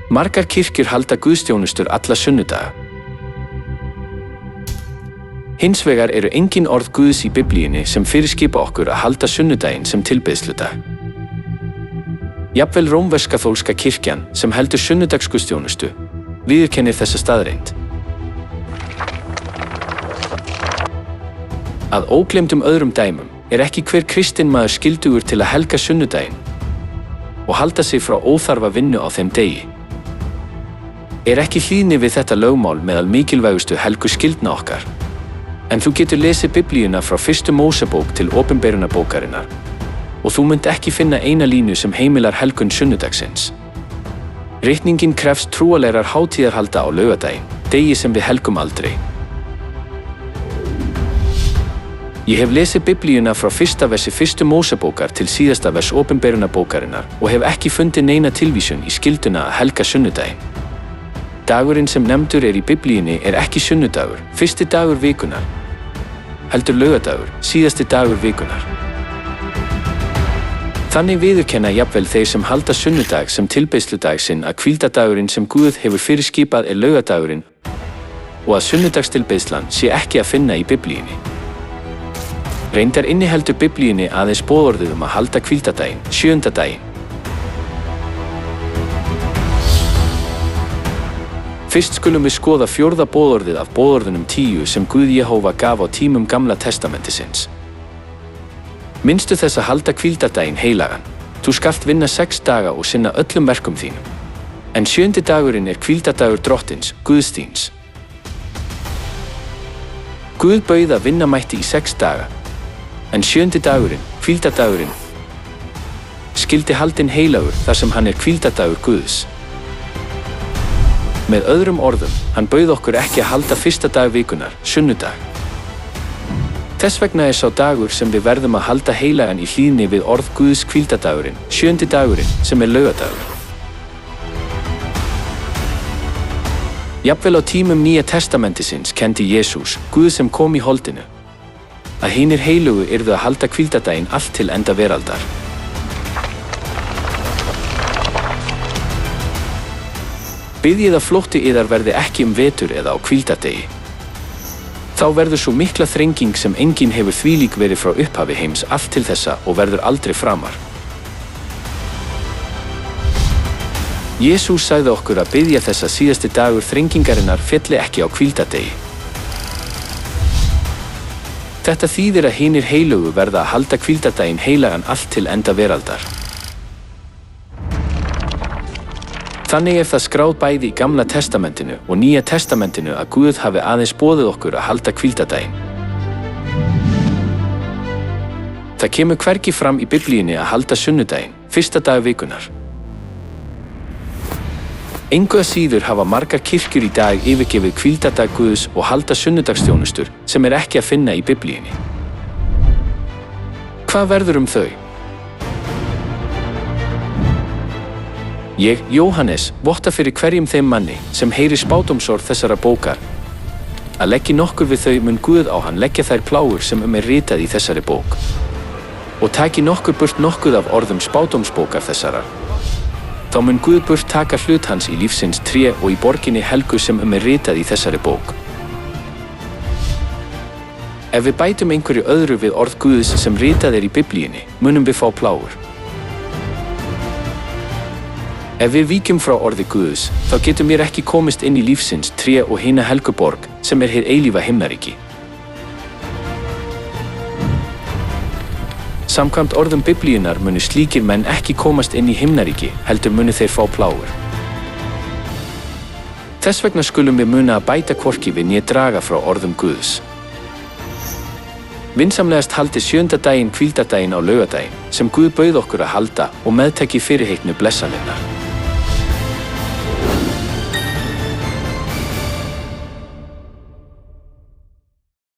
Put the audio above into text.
Margar kirkjur halda guðsþjónustur alla sunnudaga. Hins vegar eru engin orð Guðs í Biblíunni sem fyrirskipa okkur að halda sunnudaginn sem tilbeiðsludag. Jafnvel rómversk-kaþólska kirkjan sem heldur sunnudagsguðsþjónustu viðurkennir þessa staðreynd. Að ógleymdum öðrum dæmum er ekki hver kristinn maður skyldugur til að helga sunnudaginn og halda sig frá óþarfa vinnu á þeim degi. Er ekki hlýðni við þetta lögmál meðal mikilvægustu helgu skyldna okkar, en þú getur lesið Biblíuna frá fyrstu Mósebók til Opinberunarbókarinnar og þú munt ekki finna eina línu sem heimilar helgun sunnudagsins. Ritningin krefst trúarlegrar hátíðarhalda á laugardaginn, degi sem við helgum aldrei. Ég hef lesið Biblíuna frá fyrsta versi fyrstu Mósebókar til síðasta vers Opinberunarbókarinnar og hef ekki fundið neina tilvísun í skylduna að helga sunnudaginn. Dagurinn sem nefndur í Biblíunni er ekki sunnudagur, fyrsti dagur vikunar, heldur laugardagur, síðasti dagur vikunar. Þannig viðurkenna jafnvel þeir sem halda sunnudag sem tilbeiðsludag sinn að hvíldardagurinn sem Guð hefur fyrirskipað er laugardagurinn og að sunnudagstilbeiðslan sé ekki að finna í Biblíunni. Reyndar inniheldur Biblíunni aðeins boðorðið að halda hvíldardaginn, sjöunda daginn. Fyrst skulum við skoða fjórða boðorðið af boðorðunum 10 sem Guð Jehóva gaf á tímum Gamla testamentisins. Minnstu þess að halda hvíldardaginn heilagan. Þú skalt vinna 6 daga og sinna öllum verkum þínum. En 7. dagurinn er hvíldardagur Drottins, Guðs þíns. Guð bauð að vinna mætti í 6 daga, en 7. dagurinn, hvíldardagurinn, skyldi haldinn heilagur þar sem hann er hvíldardagur Guðs. Með öðrum orðum, hann bauð okkur ekki að halda fyrsta dag vikunar, sunnudag. Þess vegna er sá dagur sem við verðum að halda heilagan í hlýðni við orð Guðs hvíldardagurinn, 7. dagurinn, sem er laugardagur. Jafnvel á tímum Nýja testamentisins kenndi Jesús, Guð sem kom í holdinu, að hinir heilugu yrðu að halda hvíldardaginn allt til enda veraldar. Biðjið að flótti yðar verði ekki vetur eða á hvíldardegi. Þá verður svo mikla þrenging sem enginn hefur þvílík verið frá upphafi heims allt til þessa og verður aldrei framar. Jesús sagði okkur að biðja þess að síðasti dagur þrengingarinnar félli ekki á hvíldardegi. Þetta þýðir að hinir heilugu verða að halda hvíldardaginn heilagan allt til enda veraldar. Þannig er það skráð bæði í Gamla testamentinu og Nýja testamentinu að Guð hafi aðeins boðið okkur að halda hvíldardaginn. Það kemur hvergi fram í Biblíunni að halda sunnudaginn, fyrsta dag vikunar. Engu að síður hafa margar kirkjur í dag yfirgefið hvíldardag Guðs og halda sunnudagsþjónustur sem er ekki að finna í Biblíunni. Hvað verður þau? Ég, Jóhannes, votta fyrir hverjum þeim manni sem heyrir spádómsorð þessara bókar að leggi nokkur við þau mun Guð á hann leggja þær plágur sem er ritað í þessari bók og taki nokkur burt nokkuð af orðum spádómsbókar þessarar. Þá mun Guð burt taka hlut hans í lífsins tré og í borginni helgu sem er ritað í þessari bók. Ef við bætum einhverju öðru við orð Guðs sem ritað í Biblíunni, munum við fá plágur. Ef við víkjum frá orði Guðs, þá getur mér ekki komist inn í lífsins tré og hina helguborg sem er hið eilífa himnaríki. Samkvæmt orðum Biblíunnar munu slíkir menn ekki komast inn í himnaríki, heldur munu þeir fá plágur. Þess vegna skulum við muna að bæta hvorki við né draga frá orðum Guðs. Vinsamlegast haldi 7. daginn hvíldardaginn á laugardaginn sem Guð bauð okkur að halda og meðtaki fyrirheitnu blessanirnar.